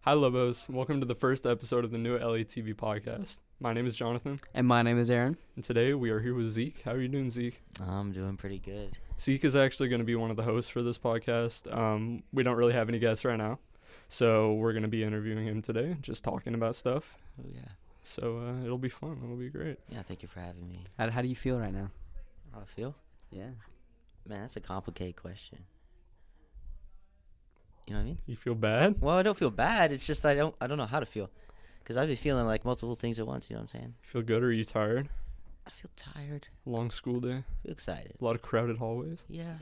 Hi, Lobos. Welcome to the first episode of the new LATV podcast. My name is Jonathan, And my name is Aaron. and today we are here with Zeke. How are you doing, Zeke? I'm doing pretty good. Zeke is actually going to be one of the hosts for this podcast. We don't really have any guests right now, so we're going to be interviewing him today, just talking about stuff. Oh yeah. So it'll be fun. It'll be great. Yeah, thank you for having me. How do you feel right now? How I feel? Yeah. Man, that's a complicated question. You know what I mean? You feel bad? Well, I don't feel bad. It's just I don't know how to feel. Because I've been feeling like multiple things at once, you know what I'm saying? Feel good, or are you tired? I feel tired. Long school day. I feel excited. A lot of crowded hallways. Yeah.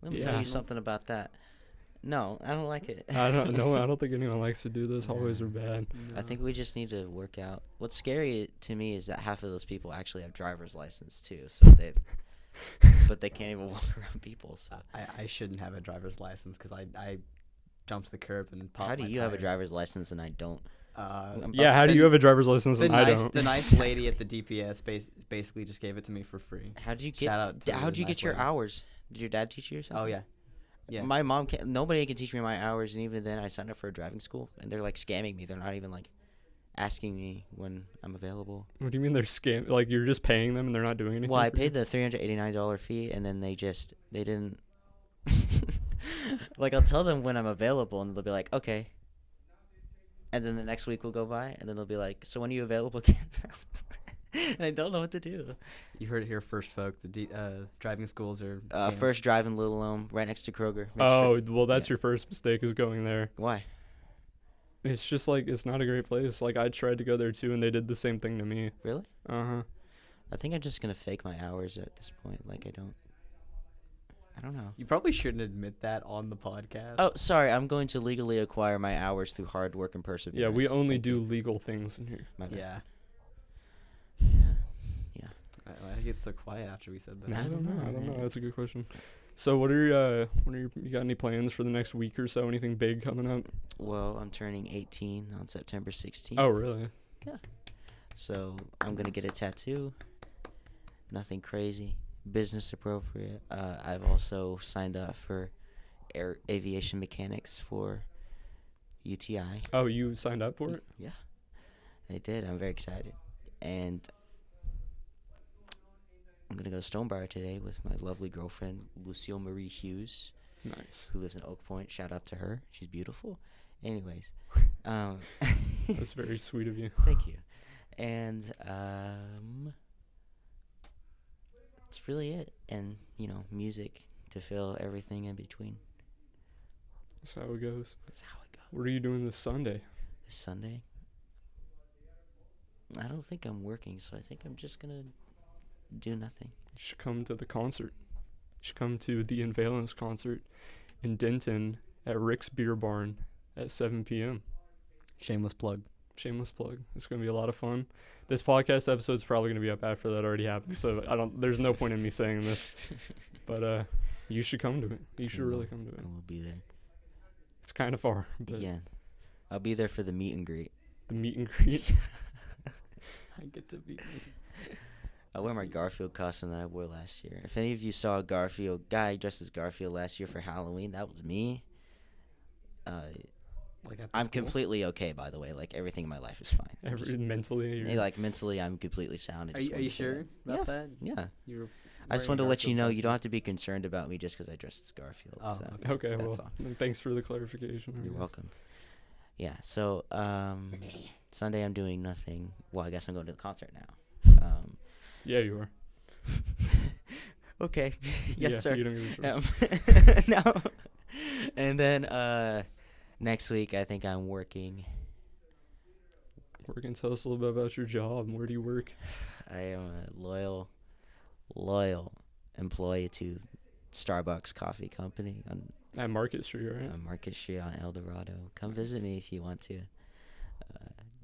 Let me Yeah. tell you something about that. No, I don't like it. I don't know. I don't think anyone likes to do this. Hallways are bad. I think we just need to work out. What's scary to me is that half of those people actually have driver's license too, but they can't even walk around people. So I shouldn't have a driver's license because I jumped the curb and popped how do my you have a tire. driver's license and I don't? Yeah, how do you have a driver's license The and I nice, don't? the nice lady at the DPS basically just gave it to me for free. How'd you get? Shout out to How'd the you nice get your lady. hours? Did your dad teach you or something? Oh yeah. Yeah. My mom can't. Nobody can teach me my hours, and even then, I signed up for a driving school, and they're like scamming me. They're not even like asking me when I'm available. What do you mean they're scam? Like you're just paying them and they're not doing anything? Well, I for you? paid the $389 fee, and then they didn't. Like I'll tell them when I'm available, and they'll be like, okay. And then the next week will go by, and then they'll be like, so when are you available again? And I don't know what to do. You heard it here first, folk. The driving schools are First drive in Little Elm, right next to Kroger. Make Oh, sure- well, that's yeah. your first mistake is going there. Why? It's just like, it's not a great place. Like, I tried to go there too, and they did the same thing to me. Really? Uh-huh. I think I'm just gonna fake my hours at this point. Like I don't know. You probably shouldn't admit that on the podcast. Oh, sorry. I'm going to legally acquire my hours through hard work and perseverance. Yeah, we only Thank do you. legal things in here. My bad. Yeah. Yeah. I get so quiet after we said that. I don't know, I don't know. man. That's a good question. So what are you got any plans for the next week or so? Anything big coming up? Well, I'm turning 18 on September 16th. Oh, really? So I'm gonna get a tattoo. Nothing crazy. Business appropriate. I've also signed up for aviation mechanics for UTI. Oh, you signed up for it? Yeah, I did. I'm very excited. And I'm going to go to Stonebriar today with my lovely girlfriend, Lucille Marie Hughes, Nice. who lives in Oak Point. Shout out to her. She's beautiful. Anyways. That's very sweet of you. Thank you. And that's really it. And, music to fill everything in between. That's how it goes. That's how it goes. What are you doing this Sunday? This Sunday, I don't think I'm working, so I think I'm just going to do nothing. You should come to the concert. You should come to the Invalence concert in Denton at Rick's Beer Barn at 7 p.m. Shameless plug. Shameless plug. It's going to be a lot of fun. This podcast episode's probably going to be up after that already happened, so there's no point in me saying this. But you should come to it. You should really come to it. I will be there. It's kind of far, but Yeah. I'll be there for the meet and greet. the meet and greet. I get to be. I wear my Garfield costume that I wore last year. If any of you saw a Garfield guy dressed as Garfield last year for Halloween, that was me. Like at the I'm school? completely okay, by the way. Like, everything in my life is fine. Mentally, you're, Like, mentally, I'm completely sound. I Are just you wanted to say sure that. about that? Yeah. You're I just wearing wanted a to let you Garfield know you costume. don't have to be concerned about me just because I dressed as Garfield. Oh, so. okay. That's Well, all. thanks for the clarification. I You're guess. welcome. Yeah, so Sunday I'm doing nothing. Well, I guess I'm going to the concert now. Yeah, you are. Okay. Yes, Yeah, sir. You don't give a choice. No. And then next week I think I'm working. Tell us a little bit about your job. Where do you work? I am a loyal employee to Starbucks Coffee Company on At Market Street, right? Market Street on El Dorado. Come visit me if you want to.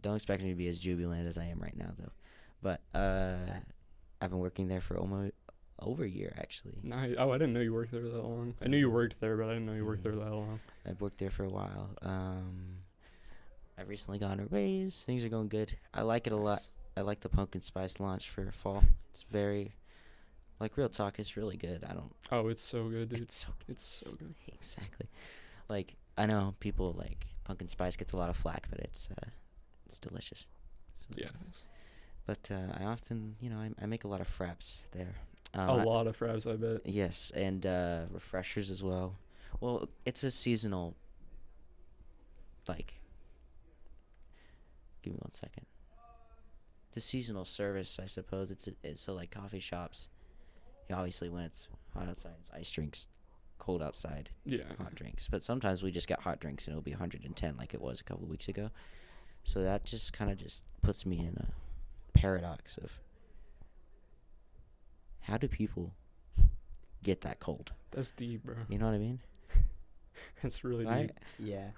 Don't expect me to be as jubilant as I am right now, though. But I've been working there for almost over a year, actually. Nice. Oh, I didn't know you worked there that long. I knew you worked there, but I didn't know you worked there that long. I've worked there for a while. I've recently gotten a raise. Things are going good. I like it a lot. I like the pumpkin spice launch for fall. It's very, like, real talk, it's really good. Oh, it's so good, dude. It's so good. It's so good. Exactly. Like, I know people like pumpkin spice gets a lot of flack, but it's delicious. So, Yeah. but I often, I make a lot of fraps there. A lot of fraps, I bet. Yes, and refreshers as well. Well, it's a seasonal. Like, give me 1 second. The seasonal service, I suppose. It's so like coffee shops. Obviously, when it's hot outside, it's ice drinks. Cold outside, Yeah. hot drinks. But sometimes we just get hot drinks and it'll be 110 like it was a couple weeks ago. So that just kind of just puts me in a paradox of how do people get that cold? That's deep, bro. You know what I mean? It's really Right? deep. Yeah.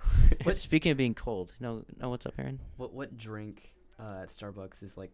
But speaking of being cold, no, what's up, Aaron? What drink at Starbucks is like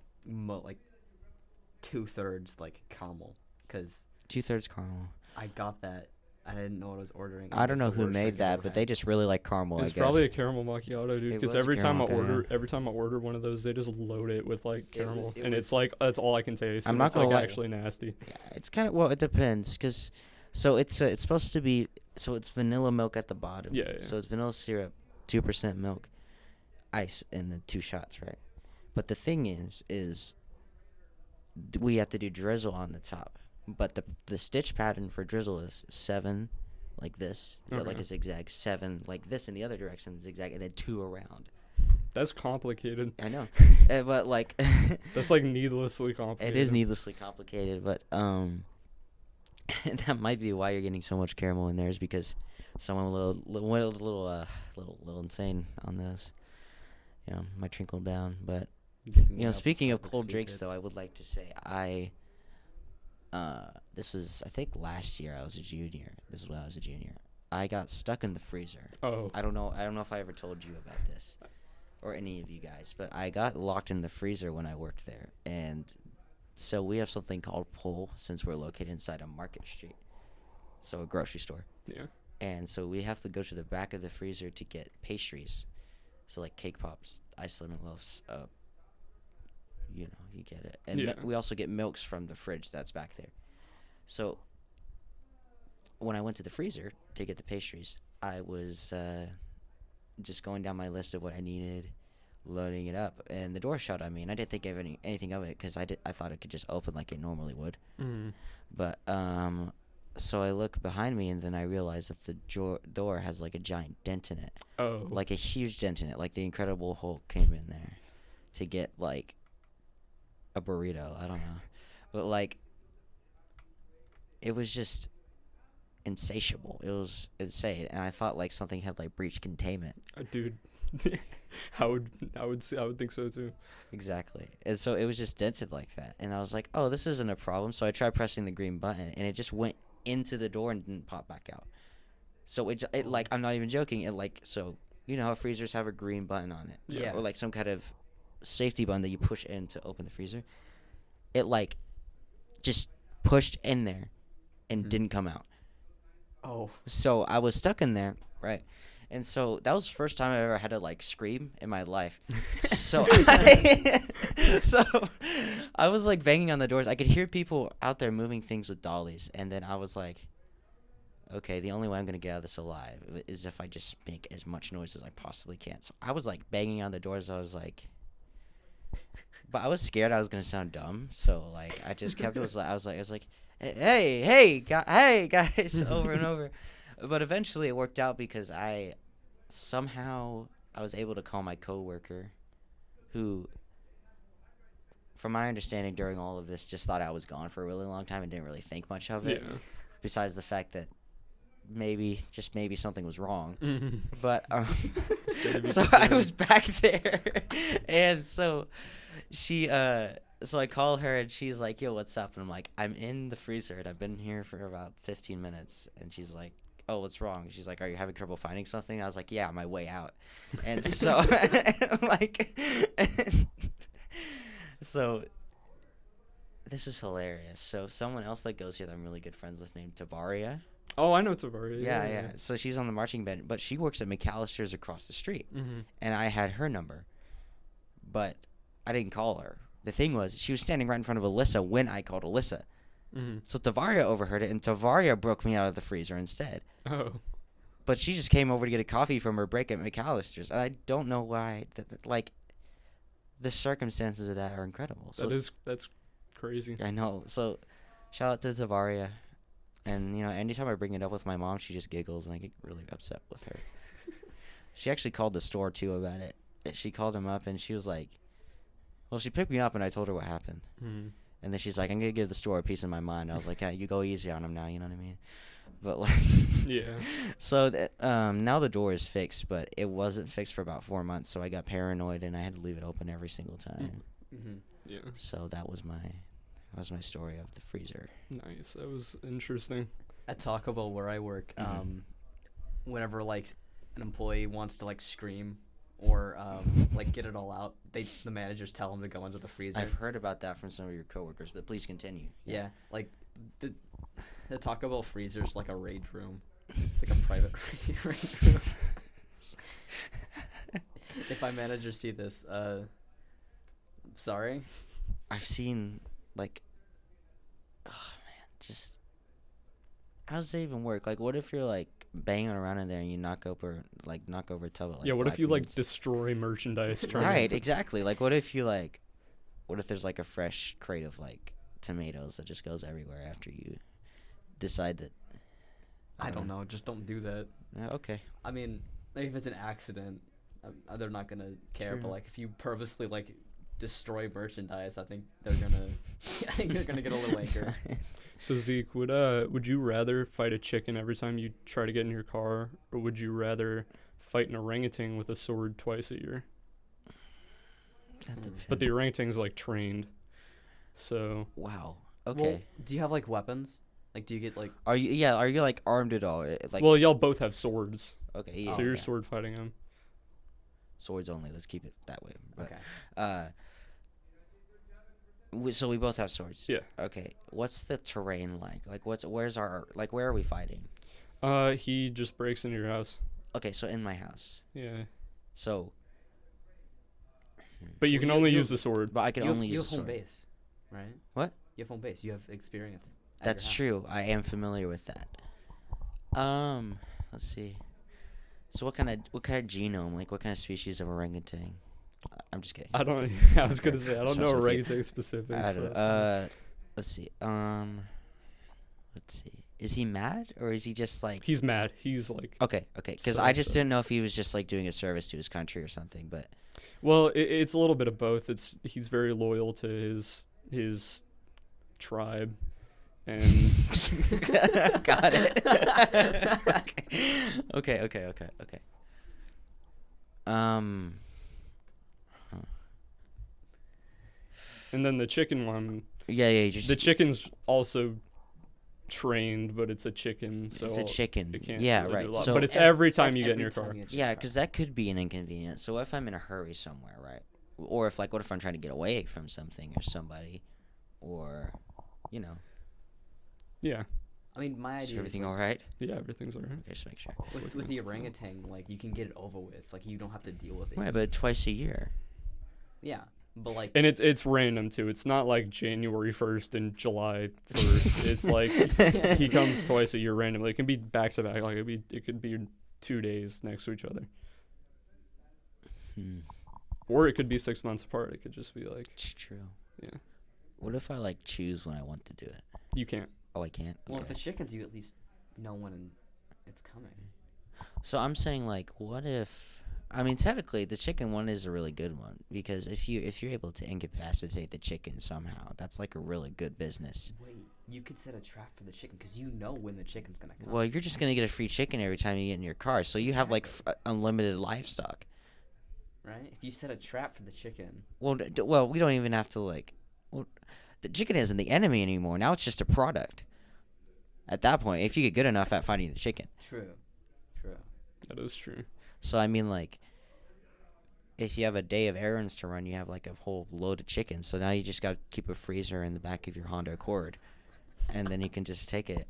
2/3 like caramel? Because 2/3 caramel. I got that. I didn't know what I was ordering. I don't know who made that, but they just really like caramel. It's I guess. probably a caramel macchiato, dude. It Because was a every time I caramel, order one of those, they just load it with like It caramel, it and was- it's like that's all I can taste. I'm and not it's like gonna lie. actually nasty. Yeah, it's kind of it depends, cause so it's supposed to be it's vanilla milk at the bottom. Yeah, yeah. So it's vanilla syrup, 2% milk, ice, and then 2 shots, right? But the thing is we have to do drizzle on the top. But the stitch pattern for drizzle is 7 like this, like Okay. a zigzag, 7 like this in the other direction, zigzag, and then 2 around. That's complicated. I know, but like That's like needlessly complicated. it is needlessly complicated. But that might be why you're getting so much caramel in there, is because someone went a little insane on this. Might trickle down. But speaking of cold drinks, though, I would like to say this was, I think, last year. I was a junior. This is when I was a junior. I got stuck in the freezer. Oh. I don't know if I ever told you about this, or any of you guys, but I got locked in the freezer when I worked there. And so we have something called pull, since we're located inside a Market Street, so a grocery store. Yeah. And so we have to go to the back of the freezer to get pastries, so like cake pops, ice lemon loaves. You get it. And Yeah. we also get milks from the fridge that's back there. So when I went to the freezer to get the pastries, I was just going down my list of what I needed, loading it up, and the door shut on me, and I didn't think of anything of it, because I thought it could just open like it normally would. Mm. But so I look behind me, and then I realize that the door has like a giant dent in it, Oh. like a huge dent in it, like the Incredible Hulk came in there to get like a burrito. I don't know, but like it was just insatiable. It was insane, and I thought like something had like breached containment. Dude. I would think so too. Exactly. And so it was just dented like that, and I was like, oh, this isn't a problem. So I tried pressing the green button, and it just went into the door and didn't pop back out. So it like, I'm not even joking, it like, so how freezers have a green button on it, Yeah. or like some kind of safety button that you push in to open the freezer. It like just pushed in there and didn't come out. Oh. So I was stuck in there, right? And so that was the first time I ever had to like scream in my life. So I was like banging on the doors. I could hear people out there moving things with dollies, and then I was like, okay, the only way I'm gonna get out of this alive is if I just make as much noise as I possibly can. So I was like banging on the doors. I was like, but I was scared I was gonna sound dumb. So like I just kept I was like, hey guys, over and over. But eventually it worked out, because I was able to call my coworker, who, from my understanding during all of this, just thought I was gone for a really long time and didn't really think much of it. Yeah. Besides the fact that maybe something was wrong. Mhm. But good to be so I considered. was back there, and so she so I call her, and she's like, yo, what's up? And I'm like, I'm in the freezer, and I've been here for about 15 minutes. And she's like, oh, what's wrong? She's like, are you having trouble finding something? I was like, yeah, on my way out. And so like so this is hilarious. So someone else that goes here that I'm really good friends with, named Tavaria. Oh, I know Tavaria. Yeah. So she's on the marching band, but she works at McAllister's across the street. Mm-hmm. And I had her number, but I didn't call her. The thing was, she was standing right in front of Alyssa when I called Alyssa. Mm-hmm. So Tavaria overheard it, and Tavaria broke me out of the freezer instead. Oh. But she just came over to get a coffee from her break at McAllister's, and I don't know why. Like, the circumstances of that are incredible. So That's crazy. I know. So, shout out to Zavaria. And, you know, anytime I bring it up with my mom, she just giggles, and I get really upset with her. She actually called the store, too, about it. She called him up, and she was like, well, she picked me up, and I told her what happened. Mm. And then she's like, I'm going to give the store a piece of my mind. I was like, yeah, you go easy on him now, you know what I mean? But, like, Yeah. so now the door is fixed, but it wasn't fixed for about 4 months, so I got paranoid, and I had to leave it open every single time. Mm-hmm. Yeah. So that was my story of the freezer. Nice. That was interesting. At Taco Bell where I work, whenever like an employee wants to like scream or like get it all out, the managers tell them to go into the freezer. I've heard about that from some of your coworkers, but please continue. Yeah, like the Taco Bell freezer is like a rage room. It's like a private rage room. If my managers see this, sorry. I've seen, like, oh man, just, how does that even work? Like, what if you're like banging around in there and you knock over a tub of like, Yeah, what if black you like beans? destroy merchandise? Right, exactly. Like, what if there's like a fresh crate of like tomatoes that just goes everywhere after you decide that? I don't know. Just don't do that. Okay. I mean, like if it's an accident, they're not gonna care. True. But like if you purposely like destroy merchandise, I think they're gonna get a little angry. So Zeke, would you rather fight a chicken every time you try to get in your car, or would you rather fight an orangutan with a sword twice a year? But the orangutan's like trained, so Wow. Okay. Well, do you have like weapons? Like, do you get like? Are you like armed at all? Like, well, y'all both have swords, okay. Yeah, so you're yeah. sword fighting him. Swords only. Let's keep it that way. But, Okay. so we both have swords. Yeah. Okay. What's the terrain like? Like, where are we fighting? He just breaks into your house. Okay, so in my house. Yeah, So, but you Well, can you- only you- use the sword. but I can You only have use a home sword. base, right? What? You have home base. You have experience. at That's your house. true. I am familiar with that. Let's see. So what kind of genome? Like, what kind of species of orangutan? I'm just kidding. I don't. I was gonna say I don't Just know mess with you. orangutan specifics. I so don't, that's fine. let's see. Let's see. Is he mad or is he just like? He's mad. He's like. Okay. Because So I just upset. didn't know if he was just like doing a service to his country or something. But Well, it's a little bit of both. He's very loyal to his tribe, and got it. Okay. and then the chicken one. Yeah. You just The chicken's also trained, but it's a chicken, so it's a chicken. it can't Yeah. really do Right. a lot. So But it's every time That's you get in every your time car. you get yeah, your because that could be an inconvenience. So what if I'm in a hurry somewhere, right? Or if like, what if I'm trying to get away from something or somebody, or, you know, Yeah, I mean, my idea is is everything like, all right? yeah, everything's alright. Okay, just make sure. Just with looking the at the orangutan, like you can get it over with. Like you don't have to deal with it. Right, but twice a year. Yeah, but like And it's random too. It's not like January 1st and July 1st. It's like he comes twice a year randomly. It can be back to back. Like it could be 2 days next to each other, Hmm. or it could be 6 months apart. It could just be like It's true. Yeah. What if I like choose when I want to do it? you can't. Oh, I can't. well, with Okay. the chickens, you at least know when it's coming. So I'm saying like, what if? I mean, technically, the chicken one is a really good one because if you're able to incapacitate the chicken somehow, that's like a really good business. Wait, you could set a trap for the chicken because you know when the chicken's gonna come. Well, you're just gonna get a free chicken every time you get in your car, so you have like unlimited livestock. Right? If you set a trap for the chicken. Well, well, we don't even have to like. Well, the chicken isn't the enemy anymore. Now it's just a product. At that point, if you get good enough at finding the chicken. True. That is true. So I mean, like, if you have a day of errands to run, you have like a whole load of chickens. So now you just got to keep a freezer in the back of your Honda Accord, and then you can just take it.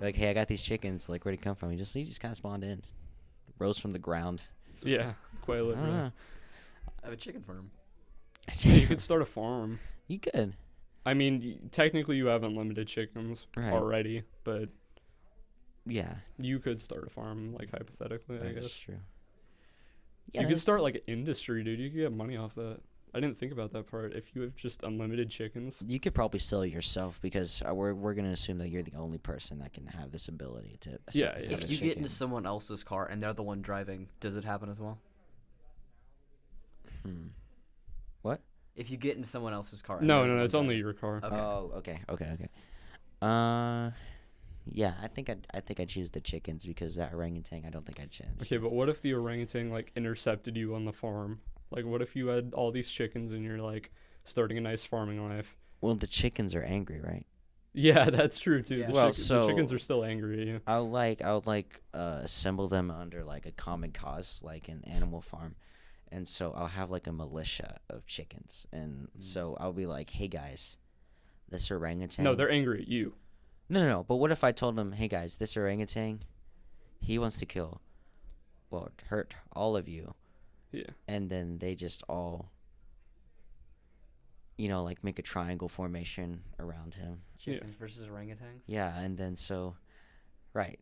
Like, hey, I got these chickens. Like, where'd it come from? You just kind of spawned in, rose from the ground. Yeah, quite I don't literally. know. I have a chicken farm. Yeah, you could start a farm. You could. I mean, technically you have unlimited chickens Right. already, but Yeah. You could start a farm, like hypothetically, I That is guess. true. You could start like an industry, dude. You could get money off that. I didn't think about that part. If you have just unlimited chickens, You could probably sell it yourself because we're gonna assume that you're the only person that can have this ability to. Yeah, have yeah. a If you get chicken. into someone else's car and they're the one driving, does it happen as well? If you get into someone else's car. And no, they're the no, one it's only driving. your car. Okay. Oh, okay. Yeah, I think I'd choose the chickens because that orangutan, I don't think I'd chance. Okay, but what if the orangutan like intercepted you on the farm? Like, what if you had all these chickens and you're like starting a nice farming life? Well, the chickens are angry, right? Yeah, that's true too. Yeah. The, Well, the chickens so- are still angry at you. I would like assemble them under like a common cause, like an animal farm, and so I'll have like a militia of chickens, and so I'll be like, hey guys, this orangutan. No, they're angry at you. No. But what if I told them, hey guys, this orangutan, he wants to kill, well, hurt all of you, Yeah. and then they just all, like make a triangle formation around him. Chickens versus orangutans? Yeah, and then right,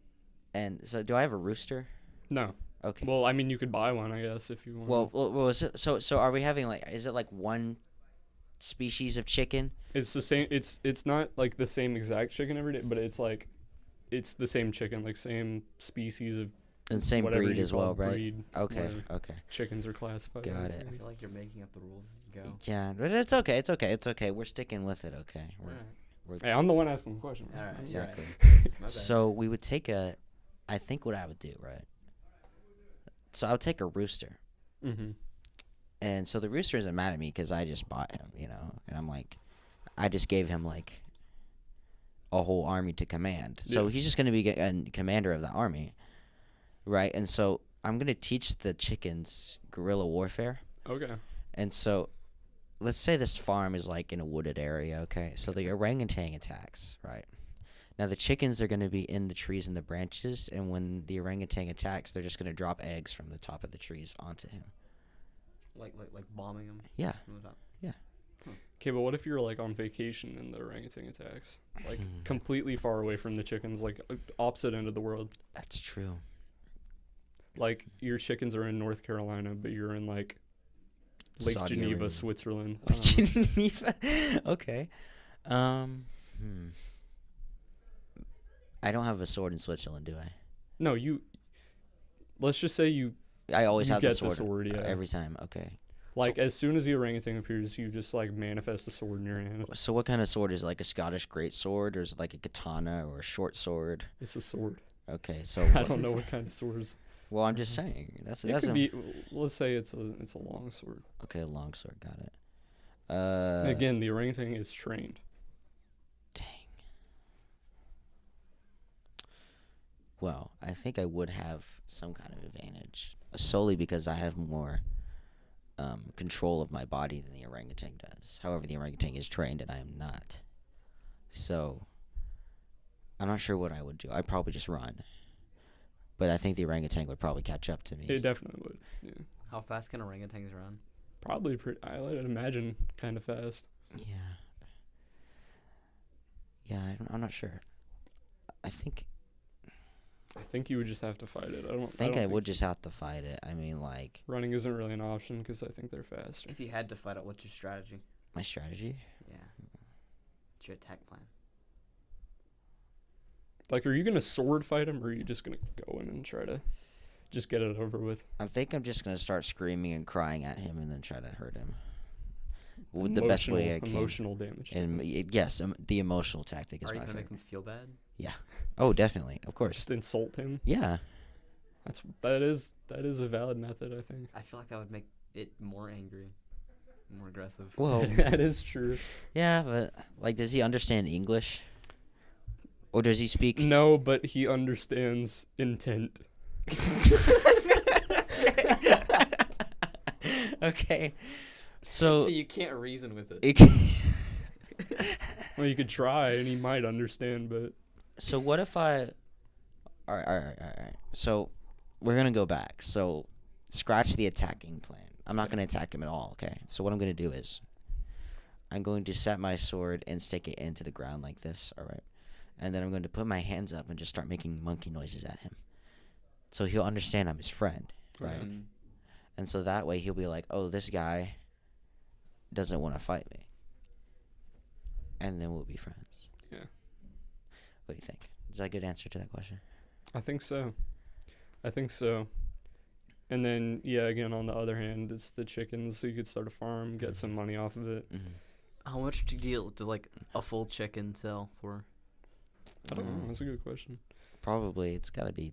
and so do I have a rooster? No. Okay. Well, I mean, you could buy one, I guess, if you want. Well, is it, so are we having is it like one species of chicken? it's the same. It's not like the same exact chicken every day, but it's like, it's the same chicken, like same species of And same whatever breed you as call well, right? breed, Okay, whatever okay. chickens are classified. Got as. it. I feel like you're making up the rules as you go. Yeah, but it's okay. We're sticking with it, okay? Hey, I'm the one asking the question. All right, you're Exactly. My bad. So we would take I think what I would do, right? So I would take a rooster. Mm-hmm. And so the rooster isn't mad at me because I just bought him, and I'm like, I just gave him like a whole army to command. So Yeah. he's just going to be a commander of the army, right? And so I'm going to teach the chickens guerrilla warfare. Okay. And so let's say this farm is like in a wooded area, okay? So the orangutan attacks, right? Now the chickens are going to be in the trees and the branches, and when the orangutan attacks, they're just going to drop eggs from the top of the trees onto him. Like bombing them. Yeah. From the top. Okay, but what if you're like on vacation and the orangutan attacks? Like completely far away from the chickens, like opposite end of the world. That's true. Like your chickens are in North Carolina, but you're in like Lake Saudi Geneva, Arabia. Switzerland. Geneva. Okay. I don't have a sword in Switzerland, do I? No, let's just say you I always You have get the the sword, sword, yeah. every time. Okay. like as soon as the orangutan appears, you just like manifest a sword in your hand. So what kind of sword is it? Like a Scottish great sword, or is it like a katana or a short sword? It's a sword. Okay, so I don't know what kind of swords. Well, I'm just saying. That's It that's could be. Let's say it's a long sword. okay. A long sword, got it. Again, the orangutan is trained. Dang. Well, I think I would have some kind of advantage, solely because I have more control of my body than the orangutan does. However, the orangutan is trained and I am not. So, I'm not sure what I would do. I'd probably just run. But I think the orangutan would probably catch up to me. It definitely would. Yeah. How fast can orangutans run? Probably pretty. I'd imagine kind of fast. Yeah. Yeah, I'm not sure. I think I think you would just have to fight it. I don't I would just have to fight it. I mean, like, Running isn't really an option because I think they're faster. If you had to fight it, what's your strategy? my strategy. Yeah. What's your attack plan? Like, are you gonna sword fight him, or are you just gonna go in and try to just get it over with? I think I'm just gonna start screaming and crying at him and then try to hurt him with the best way I can. Emotional damage. And yes, the emotional tactic is Are you my gonna make favorite. him feel bad? Oh, definitely, of course. Just insult him. Yeah, That is a valid method, I think. I feel like that would make it more angry, more aggressive. well, That is true. yeah, but like, does he understand English, or does he speak? No, but he understands intent. Okay, So so you can't reason with it. Well, you could try, and he might understand, but So what if I? All right. So we're gonna go back. So scratch the attacking plan. I'm not gonna attack him at all. Okay. So what I'm gonna do is, I'm going to set my sword and stick it into the ground like this. All right. and then I'm going to put my hands up and just start making monkey noises at him. So he'll understand I'm his friend, right? Okay. And so that way he'll be like, oh, this guy doesn't want to fight me. And then we'll be friends. Yeah. What do you think? Is that a good answer to that question? I think so. And then, yeah, again, on the other hand, it's the chickens. So you could start a farm, get some money off of it. Mm-hmm. How much do like a full chicken sell for? I don't know. That's a good question. Probably it's got to be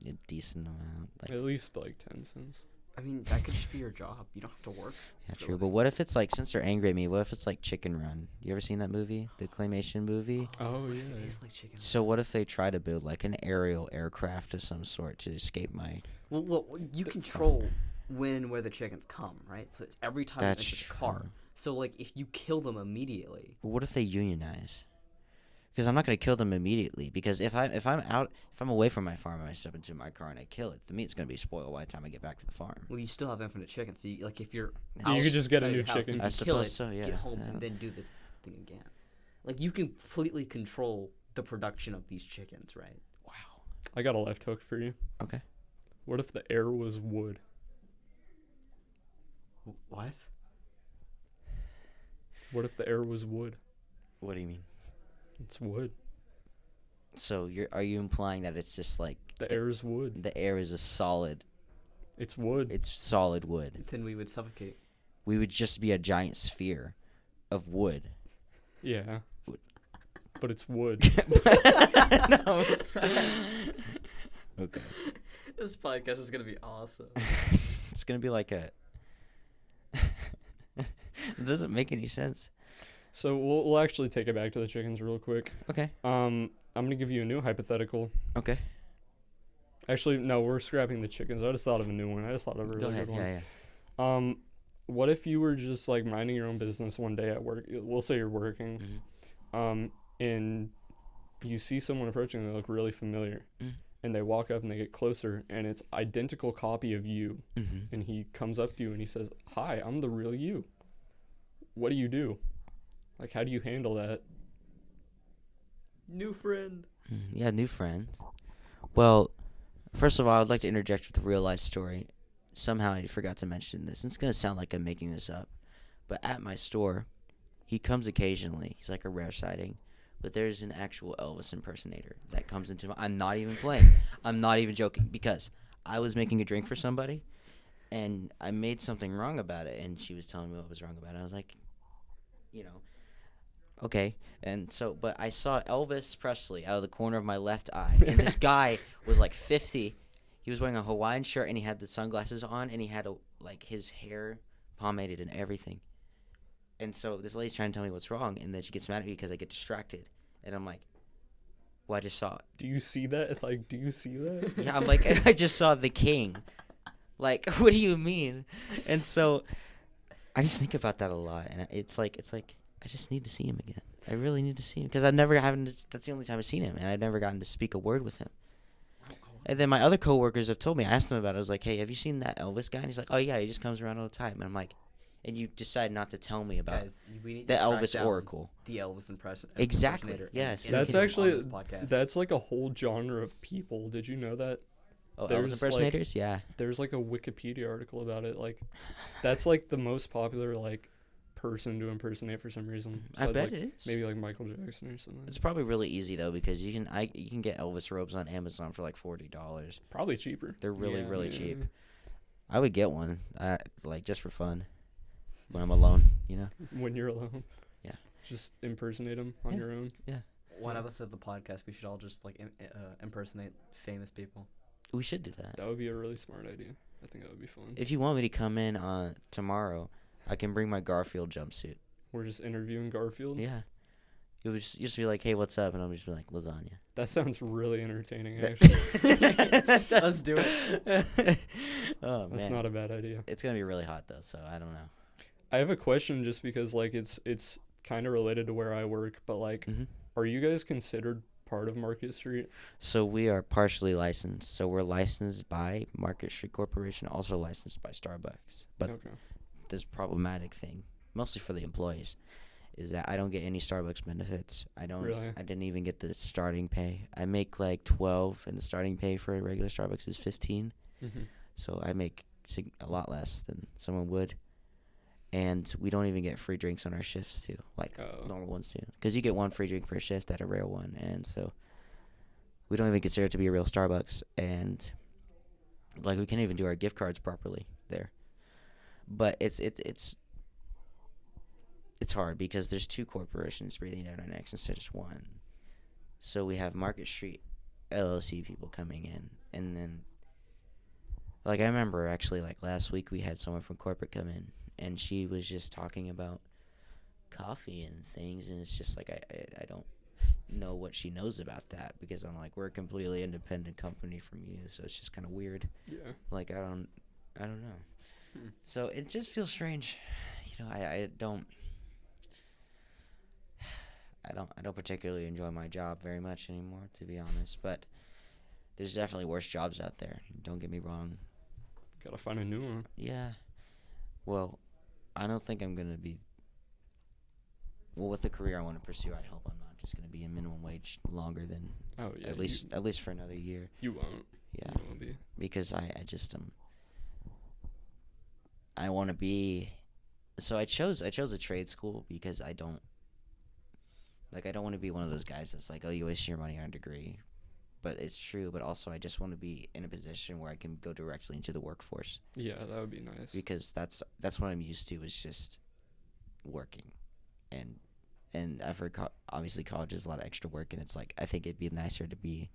a decent amount. Like, At least like 10 cents. I mean, that could just be your job. You don't have to work. yeah, true. But what if it's like, since they're angry at me, what if it's like Chicken Run? You ever seen that movie? The claymation movie? Oh, yeah. It is like chicken. So what if they try to build like an aerial aircraft of some sort to escape my... Well, you control when and where the chickens come, right? So it's every time That's it's a car. true. So like, if you kill them immediately, But what if they unionize? Because I'm not going to kill them immediately. Because if I'm away from my farm and I step into my car and I kill it, the meat's going to be spoiled by the time I get back to the farm. well, you still have infinite chickens. So like, if you're You could just get a outside new your house, chicken. you I can kill suppose it, so, yeah. get home, Yeah. and then do the thing again. Like, you can completely control the production of these chickens, right? Wow. I got a left hook for you. Okay. What if the air was wood? What? What if the air was wood? What do you mean? It's wood. So are you implying that it's just like The air is wood. the air is a solid, It's wood. it's solid wood? Then we would suffocate. We would just be a giant sphere of wood. Yeah. But it's wood. No, it's okay. This podcast is gonna be awesome. It's gonna be like a. It doesn't make any sense. So we'll actually take it back to the chickens real quick. Okay. I'm gonna give you a new hypothetical. Okay. Actually, no, we're scrapping the chickens. I just thought of a new one. I just thought of a really Go ahead. good one. Yeah. What if you were just like minding your own business one day at work? We'll say you're working, and you see someone approaching. They look really familiar, and they walk up and they get closer, and it's identical copy of you. Mm-hmm. And he comes up to you and he says, "Hi, I'm the real you." What do you do? Like, how do you handle that? New friend. Yeah, new friends. Well, first of all, I'd like to interject with a real life story. Somehow I forgot to mention this. And it's gonna sound like I'm making this up, but at my store, he comes occasionally. He's like a rare sighting. But there's an actual Elvis impersonator that comes into my... I'm not even playing. I'm not even joking. Because I was making a drink for somebody, and I made something wrong about it, and she was telling me what was wrong about it. I was like, okay. And so, but I saw Elvis Presley out of the corner of my left eye. And this guy was like 50. He was wearing a Hawaiian shirt, and he had the sunglasses on, and he had his hair pomaded and everything. And so this lady's trying to tell me what's wrong, and then she gets mad at me because I get distracted. And I'm like, well, I just saw it. Do you see that? Like, do you see that? Yeah, I'm like, I just saw the king. Like, what do you mean? And so I just think about that a lot. And it's like, I just need to see him again. I really need to see him. Because that's the only time I've seen him. And I've never gotten to speak a word with him. And then my other coworkers have told me, I asked them about it. I was like, hey, have you seen that Elvis guy? And he's like, oh, yeah, he just comes around all the time. And I'm like, and you decide not to tell me about Guys, we need the to track Elvis down oracle. The Elvis impression. Exactly, impersonator yes. and That's get him on actually this podcast. that's like a whole genre of people. Did you know that? Oh, There's, Elvis impersonators? Yeah. There's like a Wikipedia article about it. Like, that's like the most popular like person to impersonate for some reason. I Besides, bet like, it is. maybe like Michael Jackson or something. It's probably really easy though because you can get Elvis robes on Amazon for like $40. Probably cheaper. They're really Yeah, really yeah. cheap. I would get one, like just for fun, when I'm alone, When you're alone. Yeah. Just impersonate them on Yeah. your own. One episode of the podcast, we should all just like impersonate famous people. We should do that. That would be a really smart idea. I think that would be fun. If you want me to come in tomorrow, I can bring my Garfield jumpsuit. We're just interviewing Garfield. Yeah. You would just be like, hey, what's up? And I'll just be like, lasagna. That sounds really entertaining. That- Actually, Let's do it. Oh, that's man. not a bad idea. It's going to be really hot, though, so I don't know. I have a question, just because like it's kind of related to where I work, but like, Mhm. are you guys considered part of Market Street? So we are partially licensed. So we're licensed by Market Street Corporation, also licensed by Starbucks. But Okay. this problematic thing, mostly for the employees, is that I don't get any Starbucks benefits. Really? I didn't even get the starting pay. I make like 12, and the starting pay for a regular Starbucks is 15. Mm-hmm. So I make a lot less than someone would. And we don't even get free drinks on our shifts too, like normal ones do. Because you get one free drink per shift at a rare one, and so we don't even consider it to be a real Starbucks. And like we can't even do our gift cards properly there. But it's hard because there's two corporations breathing down our necks instead of just one. So we have Market Street LLC people coming in, and then like I remember actually like last week we had someone from corporate come in, and she was just talking about coffee and things, and it's just like I don't know what she knows about that, because I'm like, we're a completely independent company from you, so it's just kind of weird. Yeah. Like I don't know. So it just feels strange. You know, I don't particularly enjoy my job very much anymore, to be honest, but there's definitely worse jobs out there. Don't get me wrong. Gotta find a new one. Yeah. Well, I don't think I'm going to be... Well, with the career I want to pursue, I hope I'm not just going to be a minimum wage longer than... Oh, yeah. At least for another year. You won't. Yeah. You won't be. Because I just... I want to be... So I chose a trade school because I don't... Like, I don't want to be one of those guys that's like, oh, you wasting your money on a degree. But it's true, but also I just want to be in a position where I can go directly into the workforce. Yeah, that would be nice. Because that's what I'm used to, is just working. And I've heard obviously college is a lot of extra work, and it's like, I think it'd be nicer to be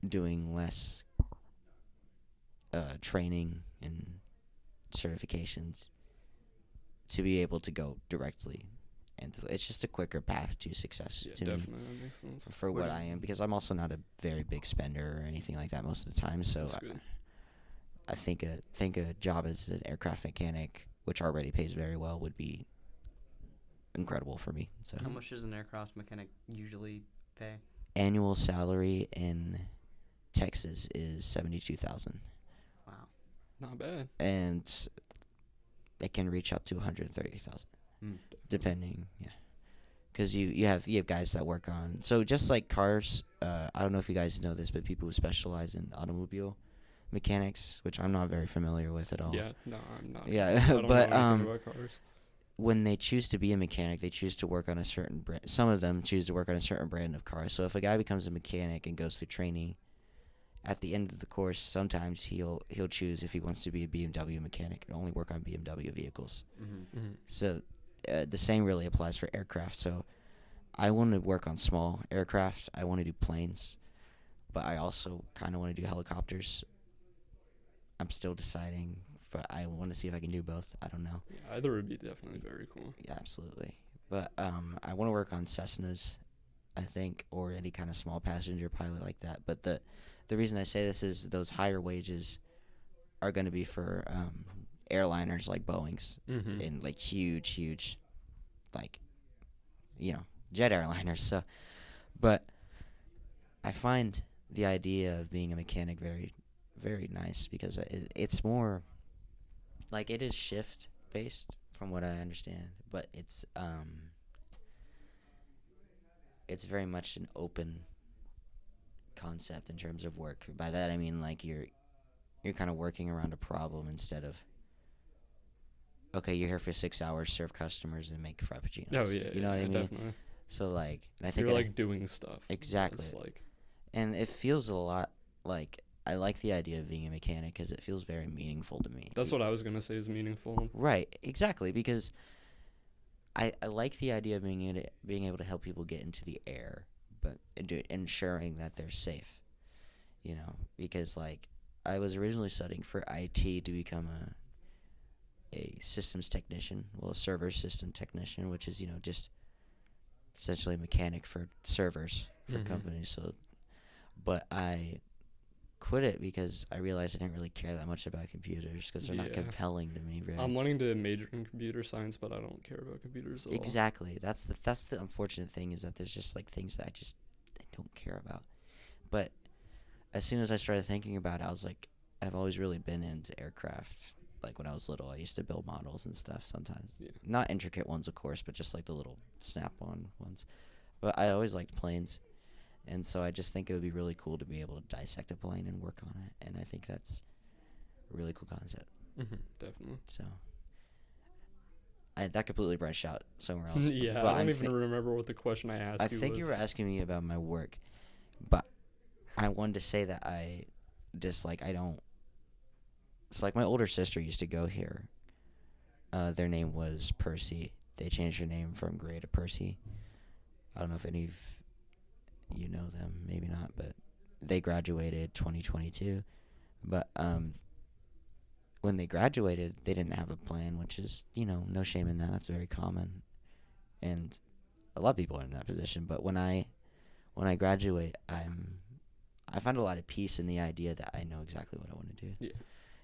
doing less training and certifications to be able to go directly. And it's just a quicker path to success to definitely, me. that makes sense. For what I am, because I'm also not a very big spender or anything like that most of the time. So I think a job as an aircraft mechanic, which already pays very well, would be incredible for me. So how much does an aircraft mechanic usually pay? Annual salary in Texas is $72,000. Wow, not bad. And it can reach up to $130,000. Depending, yeah, because you have guys that work on, so just like cars. I don't know if you guys know this, but people who specialize in automobile mechanics, which I'm not very familiar with at all. Yeah, no, I'm not. Yeah, I don't but know anything about cars. When they choose to be a mechanic, they choose to work on a certain brand. Some of them choose to work on a certain brand of car. So if a guy becomes a mechanic and goes through training, at the end of the course, sometimes he'll choose, if he wants to be a BMW mechanic, and only work on BMW vehicles. So the same really applies for aircraft. So I want to work on small aircraft. I want to do planes, but I also kind of want to do helicopters. I'm still deciding, but I want to see if I can do both. I don't know. Yeah, either would be definitely very cool. Yeah, absolutely. But I want to work on Cessnas, I think, or any kind of small passenger pilot like that. But the reason I say this is those higher wages are going to be for airliners like Boeing's and like huge, like, jet airliners. So, but I find the idea of being a mechanic very, very nice, because it's more like, it is shift based from what I understand, but it's very much an open concept in terms of work. By that I mean, like, you're kind of working around a problem instead of, okay, you're here for 6 hours, serve customers, and make frappuccinos. Oh yeah, you know what I mean? Definitely. So like, and I think you're like doing stuff. Exactly. It's like, and it feels a lot like, I like the idea of being a mechanic because it feels very meaningful to me. That's what I was gonna say, is meaningful. Right, exactly, because I like the idea of being able to help people get into the air, but ensuring that they're safe. Because like, I was originally studying for IT to become a systems technician, a server system technician, which is just essentially a mechanic for servers for companies. So, but I quit it because I realized I didn't really care that much about computers, because they're not compelling to me. Really, I'm wanting to major in computer science, but I don't care about computers at all. Exactly. That's the unfortunate thing, is that there's just like things that I don't care about. But as soon as I started thinking about it, I was like, I've always really been into aircraft, like when I was little, I used to build models and stuff sometimes. Yeah. Not intricate ones, of course, but just like the little snap-on ones. But I always liked planes, and so I just think it would be really cool to be able to dissect a plane and work on it. And I think that's a really cool concept. Definitely. So that completely branched out somewhere else. Yeah, but I don't even remember what the question I asked you I think was. you were asking me about my work, but I wanted to say that I don't. It's like my older sister used to go here. Their name was Percy. They changed their name from Gray to Percy. I don't know if any of you know them, maybe not, but they graduated 2022. But when they graduated, they didn't have a plan, which is, no shame in that. That's very common. And a lot of people are in that position. But when I graduate, I find a lot of peace in the idea that I know exactly what I want to do. Yeah.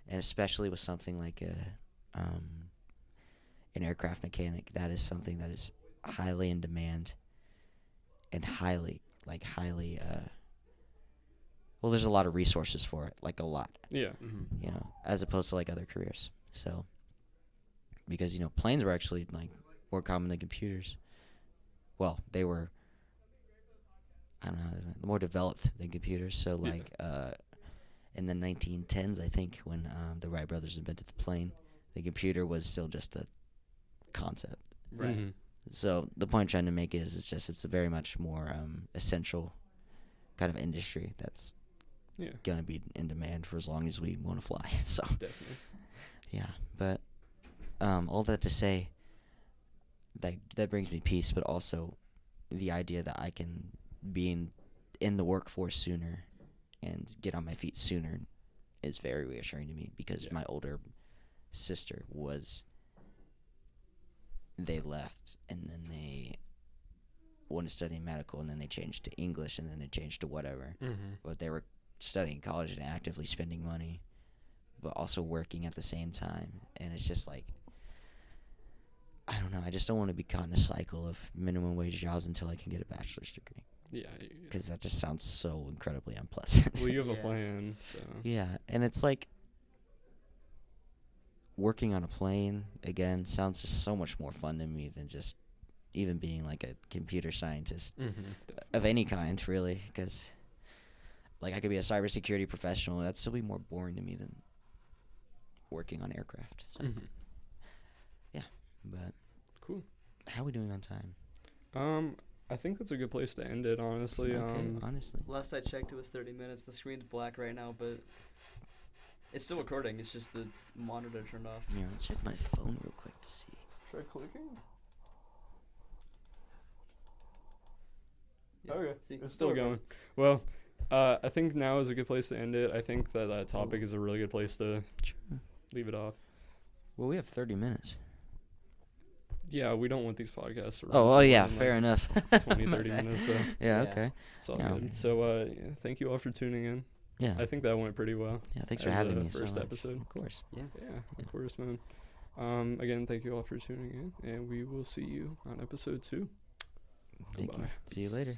And especially with something like an aircraft mechanic, that is something that is highly in demand and highly, well, there's a lot of resources for it, like a lot. Yeah. As opposed to like other careers. So, because, planes were actually like more common than computers. Well, they were, I don't know, more developed than computers. So, like, in the 1910s, I think, when the Wright brothers invented the plane, the computer was still just a concept. Right. So the point I'm trying to make is it's a very much more essential kind of industry that's going to be in demand for as long as we want to fly. So Definitely. Yeah, but all that to say, that brings me peace, but also the idea that I can be in the workforce sooner and get on my feet sooner is very reassuring to me, because my older sister they left, and then they wanted to study medical, and then they changed to English, and then they changed to whatever. But they were studying college and actively spending money, but also working at the same time. And it's just like, I don't know, I just don't want to be caught in a cycle of minimum wage jobs until I can get a bachelor's degree. Yeah. Because that just sounds so incredibly unpleasant. Well, you have a plan, so. Yeah, and it's like, working on a plane, again, sounds just so much more fun to me than just even being like a computer scientist of any kind, really. Because, like, I could be a cybersecurity professional, and that'd still be more boring to me than working on aircraft. So, yeah, but cool. How are we doing on time? I think that's a good place to end it, honestly. Okay, honestly. Last I checked, it was 30 minutes. The screen's black right now, but it's still recording. It's just the monitor turned off. Yeah, I'll check my phone real quick to see. Try clicking? Yeah, Okay, see, it's still going. Well, I think now is a good place to end it. I think that topic is a really good place to leave it off. Well, we have 30 minutes. Yeah, we don't want these podcasts to run Oh, yeah, for more fair than, enough. 20, 30 minutes, so Yeah, Yeah. okay. it's all Yeah. good. So, thank you all for tuning in. Yeah. I think that went pretty well. Yeah, thanks for as having a me. first so much. episode. Of course. Yeah, of course, man. Again, thank you all for tuning in, and we will see you on episode 2. Thank you. Goodbye. See you later.